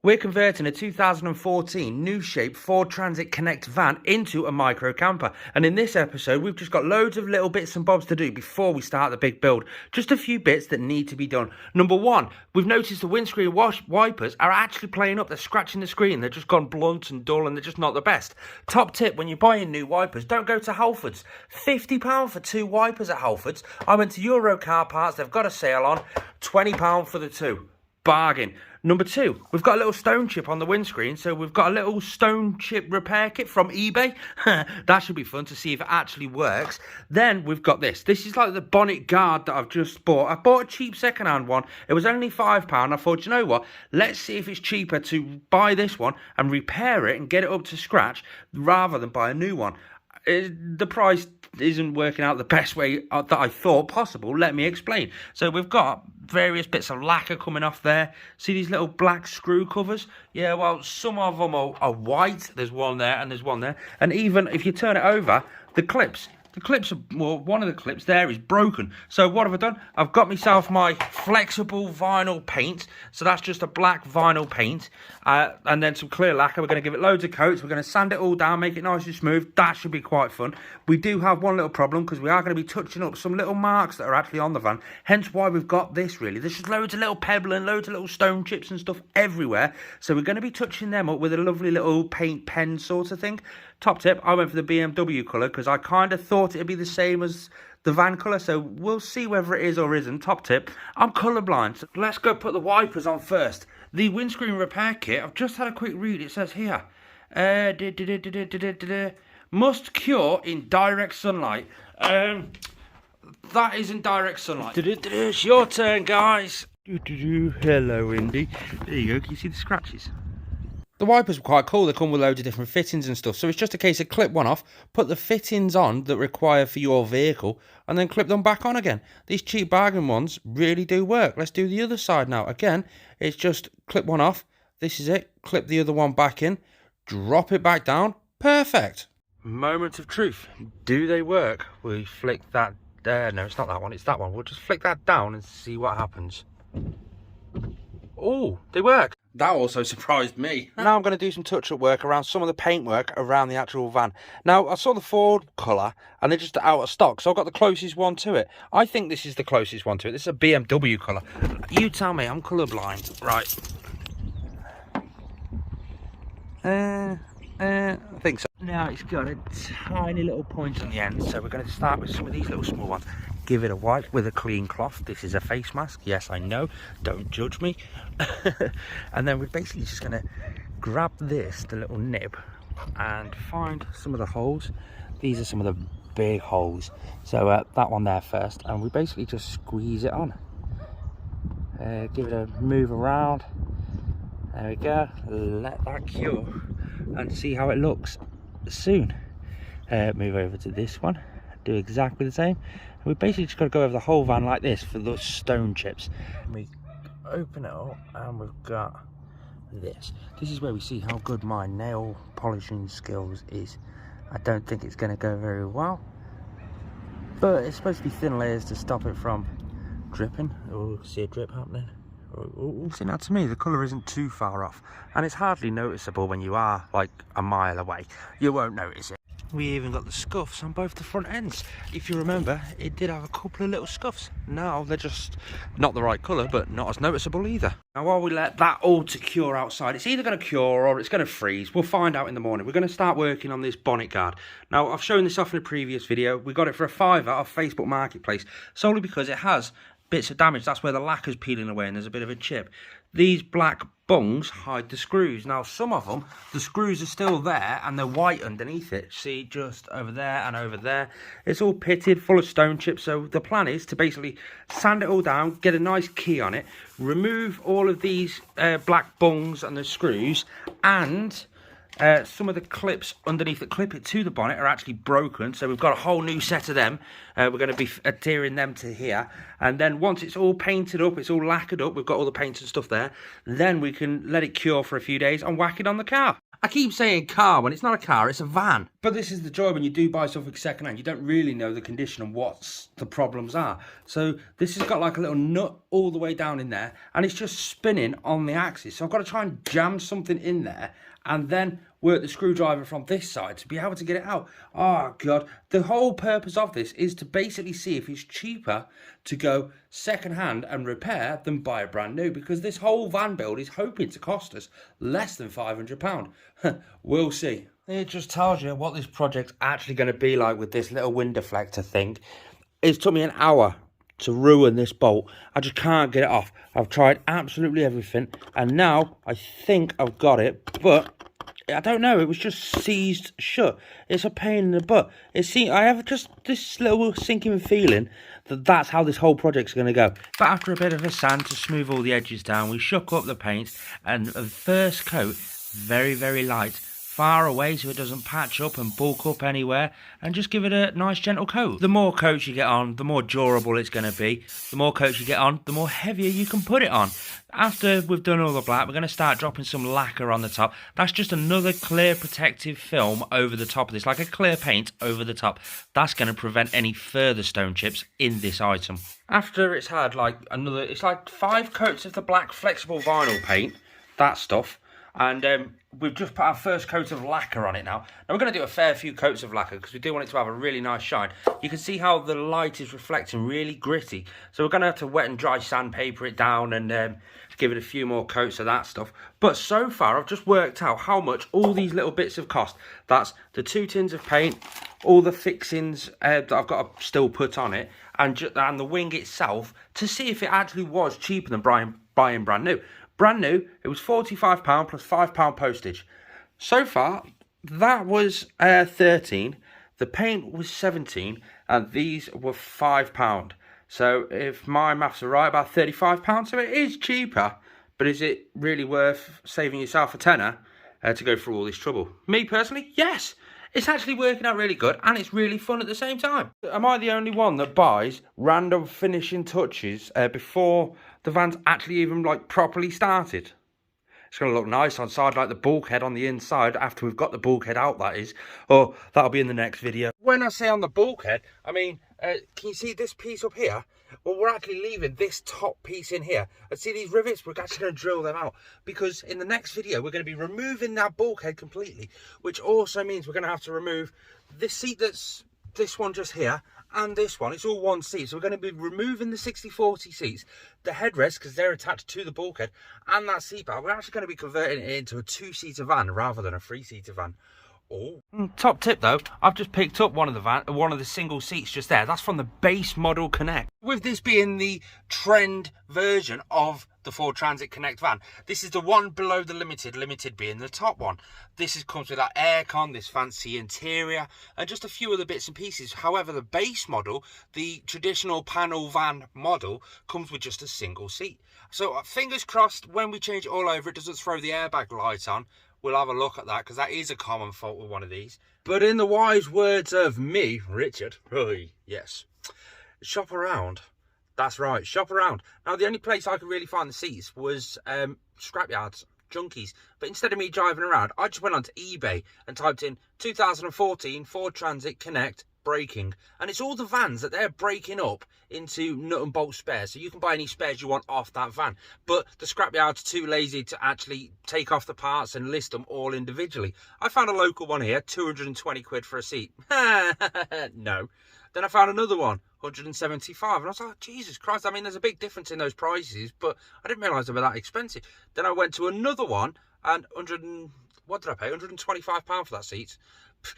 We're converting a 2014 new shape Ford Transit Connect van into a micro camper, and in this episode we've just got loads of little bits and bobs to do before we start the big build. Just a few bits that need to be done. Number one, we've noticed the windscreen wipers are actually playing up. They're scratching the screen. They're just gone blunt and dull and they're just not the best. Top tip, when you're buying new wipers, don't go to Halfords. £50 for two wipers at Halfords. I went to Euro Car Parts, they've got a sale on, £20 for the two. Bargain. Number two, we've got a little stone chip on the windscreen, so we've got a little stone chip repair kit from eBay. That should be fun to see if it actually works. Then we've got this. This is like the Bonnet guard that I've just bought. I bought a cheap second-hand one. It was only £5. I thought, you know what? Let's see if it's cheaper to buy this one and repair it and get it up to scratch rather than buy a new one. The price isn't working out the best way that I thought possible. Let me explain. So we've got various bits of lacquer coming off there. See these little black screw covers? Yeah, well, some of them are white. There's one there and there's one there. And even if you turn it over, the clips are, well, one of the clips there is broken. So what have I done? I've got myself my flexible vinyl paint. So that's just a black vinyl paint. And then some clear lacquer. We're going to give it loads of coats. We're going to sand it all down, make it nice and smooth. That should be quite fun. We do have one little problem because we are going to be touching up some little marks that are actually on the van. Hence why we've got this, really. There's just loads of little pebble and loads of little stone chips and stuff everywhere. So we're going to be touching them up with a lovely little paint pen sort of thing. Top tip, I went for the BMW colour because I kind of thought it'd be the same as the van colour, so we'll see whether it is or isn't. Top tip, I'm colourblind, so let's go put the wipers on first. The windscreen repair kit, I've just had a quick read, it says here, must cure in direct sunlight. That isn't direct sunlight. It's your turn, guys. Hello, Indy. There you go, can you see the scratches? The wipers were quite cool. They come with loads of different fittings and stuff. So it's just a case of clip one off, put the fittings on that require for your vehicle, and then clip them back on again. These cheap bargain ones really do work. Let's do the other side now. Again, it's just clip one off. This is it. Clip the other one back in. Drop it back down. Perfect. Moment of truth. Do they work? We flick that there. No, it's not that one. It's that one. We'll just flick that down and see what happens. Oh, they work. That also surprised me. Now I'm going to do some touch-up work around some of the paintwork around the actual van. Now, I saw the Ford colour, and they're just out of stock, so I've got the closest one to it. I think this is the closest one to it. This is a BMW colour. You tell me, I'm colourblind. Right. I think so. Now it's got a tiny little point on the end, so we're going to start with some of these little small ones. Give it a wipe with a clean cloth. This is a face mask. Yes, I know. Don't judge me. And then we're basically just going to grab this, the little nib, and find some of the holes. These are some of the big holes. So that one there first, and we basically just squeeze it on. Give it a move around. There we go. Let that cure and see how it looks soon. Move over to this one. Do exactly the same. We basically just got to go over the whole van like this for those stone chips. We open it up and we've got this. This is where we see how good my nail polishing skills is. I don't think it's going to go very well, but it's supposed to be thin layers to stop it from dripping. Oh, see a drip happening. See, now to me the colour isn't too far off, and it's hardly noticeable when you are like a mile away. You won't notice it. We even got the scuffs on both the front ends. If you remember, it did have a couple of little scuffs. Now they're just not the right colour, but not as noticeable either. Now while we let that all to cure outside, it's either going to cure or it's going to freeze. We'll find out in the morning. We're going to start working on this bonnet guard. Now I've shown this off in a previous video. We got it for a £5 off Facebook Marketplace, solely because it has bits of damage. That's where the lacquer's peeling away and there's a bit of a chip. These black bungs hide the screws. Now some of them, the screws are still there and they're white underneath it. See, just over there and over there. It's all pitted, full of stone chips. So the plan is to basically sand it all down, get a nice key on it, remove all of these black bungs and the screws, and some of the clips underneath that clip it to the bonnet are actually broken, so we've got a whole new set of them. We're going to be adhering them to here, and then once it's all painted up, it's all lacquered up, we've got all the paint and stuff there, then we can let it cure for a few days and whack it on the car. I keep saying car when it's not a car, it's a van. But this is the joy when you do buy something second hand. You don't really know the condition and what the problems are. So this has got like a little nut all the way down in there, and it's just spinning on the axis. So I've got to try and jam something in there and then work the screwdriver from this side to be able to get it out. Oh God, the whole purpose of this is to basically see if it's cheaper to go second hand and repair than buy a brand new, because this whole van build is hoping to cost us less than £500. We'll see. It just tells you what this project's actually going to be like with this little wind deflector thing. It's took me an hour to ruin this bolt. I just can't get it off. I've tried absolutely everything, and now I think I've got it, but I don't know, it was just seized shut. It's a pain in the butt. I have just this little sinking feeling that that's how this whole project's going to go. But after a bit of a sand to smooth all the edges down, we shook up the paint, and the first coat, very, very light, far away so it doesn't patch up and bulk up anywhere, and just give it a nice gentle coat. The more coats you get on, the more durable it's going to be. The more coats you get on, the more heavier you can put it on. After we've done all the black, we're going to start dropping some lacquer on the top. That's just another clear protective film over the top of this, like a clear paint over the top. That's going to prevent any further stone chips in this item. After it's had like it's like 5 coats of the black flexible vinyl paint, that stuff, and we've just put our first coat of lacquer on it now. Now we're going to do a fair few coats of lacquer because we do want it to have a really nice shine. You can see how the light is reflecting really gritty. So we're going to have to wet and dry sandpaper it down and give it a few more coats of that stuff. But so far I've just worked out how much all these little bits have cost. That's the 2 tins of paint, all the fixings that I've got to still put on it, and the wing itself, to see if it actually was cheaper than buying brand new. Brand new, it was £45 plus £5 postage. So far, that was 13. The paint was 17, and these were £5. So if my maths are right, about £35. So it is cheaper, but is it really worth saving yourself a tenner to go through all this trouble? Me personally, yes. It's actually working out really good, and it's really fun at the same time. Am I the only one that buys random finishing touches before the van's actually even like properly started? It's going to look nice on side, like the bulkhead on the inside, after we've got the bulkhead out, that is. Oh, that'll be in the next video. When I say on the bulkhead, I mean, can you see this piece up here? Well, we're actually leaving this top piece in here. And see these rivets? We're actually going to drill them out, because in the next video, we're going to be removing that bulkhead completely, which also means we're going to have to remove this seat that's this one just here, and this one. It's all one seat, so we're going to be removing the 60/40 seats, the headrests, because they're attached to the bulkhead, and that seat bar. We're actually going to be converting it into a 2-seater van rather than a 3-seater van. Oh. Top tip though, I've just picked up one of the single seats just there. That's from the base model Connect. With this being the trend version of the Ford Transit Connect van, this is the one below the limited being the top one. This comes with that aircon, this fancy interior, and just a few other bits and pieces. However, the base model, the traditional panel van model, comes with just a single seat. So fingers crossed when we change it all over, it doesn't throw the airbag light on. We'll have a look at that, because that is a common fault with one of these. But in the wise words of me, Richard, yes, shop around. That's right, shop around. Now, the only place I could really find the seats was scrapyards, junkies. But instead of me driving around, I just went onto eBay and typed in 2014 Ford Transit Connect braking, and it's all the vans that they're breaking up into nut and bolt spares, so you can buy any spares you want off that van, but the scrapyard's too lazy to actually take off the parts and list them all individually. I found a local one here, 220 quid for a seat. No. Then I found another one, 175, and I was like, Jesus Christ, I mean, there's a big difference in those prices, but I didn't realise they were that expensive. Then I went to another one, and what did I pay? £125 for that seat.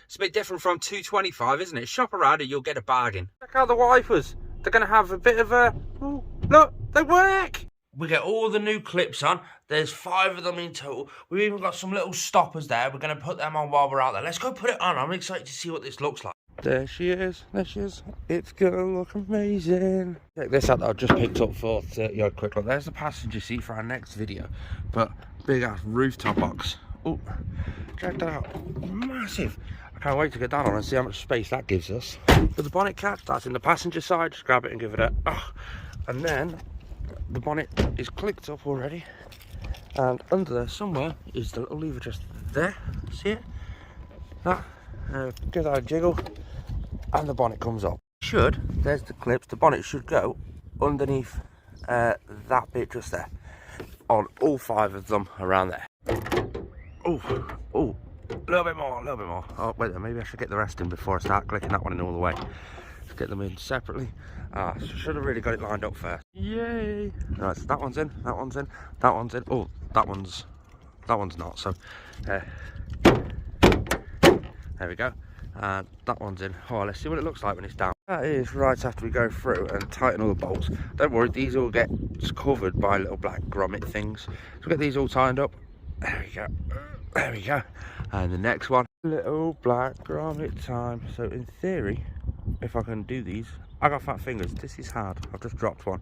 It's a bit different from 225, isn't it? Shop around and you'll get a bargain. Check out the wipers. They're going to have a bit of a... Ooh, look, they work! We get all the new clips on. There's 5 of them in total. We've even got some little stoppers there. We're going to put them on while we're out there. Let's go put it on. I'm excited to see what this looks like. There she is. There she is. It's going to look amazing. Check this out that I've just picked up for 30-odd quick look. There's the passenger seat for our next video. But big ass rooftop box. Oh, check that out. Massive. I can't wait to get that on and see how much space that gives us. With the bonnet catch, that's in the passenger side. Just grab it and give it a... Oh. And then the bonnet is clicked up already. And under there somewhere is the little lever just there. See it? That. Give that a jiggle, and the bonnet comes up. There's the clips. The bonnet should go underneath that bit just there. On all 5 of them around there. Oh, a little bit more. Oh, wait there, maybe I should get the rest in before I start clicking that one in all the way. Let's get them in separately. So should have really got it lined up first. Yay! Right, so that one's in, that one's in, that one's in. Oh, that one's not, so there we go. And that one's in. Oh, let's see what it looks like when it's down. That is right after we go through and tighten all the bolts. Don't worry, these all get covered by little black grommet things. So we'll get these all tightened up. There we go. There we go. And the next one, little black grommet time. So in theory, if I can do these, I got fat fingers. This is hard. I've just dropped one.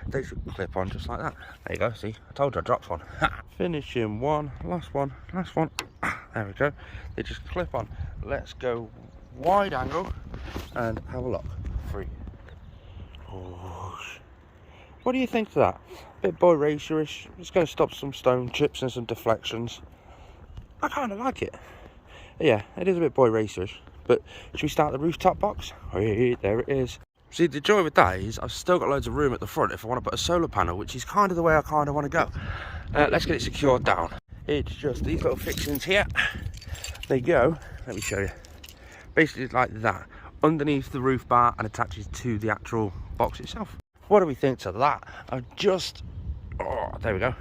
They should clip on just like that. There you go. See, I told you I dropped one. Finishing one. Last one. Last one. There we go. They just clip on. Let's go wide angle and have a look. 3. Oh. What do you think to that? Bit boy racerish. It's going to stop some stone chips and some deflections. I kind of like it. Yeah, it is a bit boy racerish. But should we start the rooftop box? Hey, there it is. See, the joy with that is I've still got loads of room at the front if I want to put a solar panel, which is kind of the way I kind of want to go. Let's get it secured down. It's just these little fixings here. They go, let me show you. Basically like that, underneath the roof bar and attaches to the actual box itself. What do we think to that? Oh, there we go.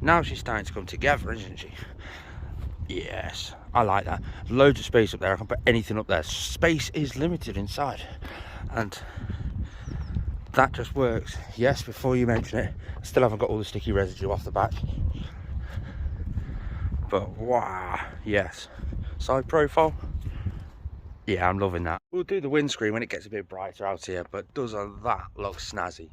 Now she's starting to come together, isn't she? Yes, I like that. Loads of space up there. I can put anything up there. Space is limited inside, and that just works. Yes, before you mention it, I still haven't got all the sticky residue off the back, but wow, yes. Side profile, yeah, I'm loving that. We'll do the windscreen when it gets a bit brighter out here, but doesn't that look snazzy?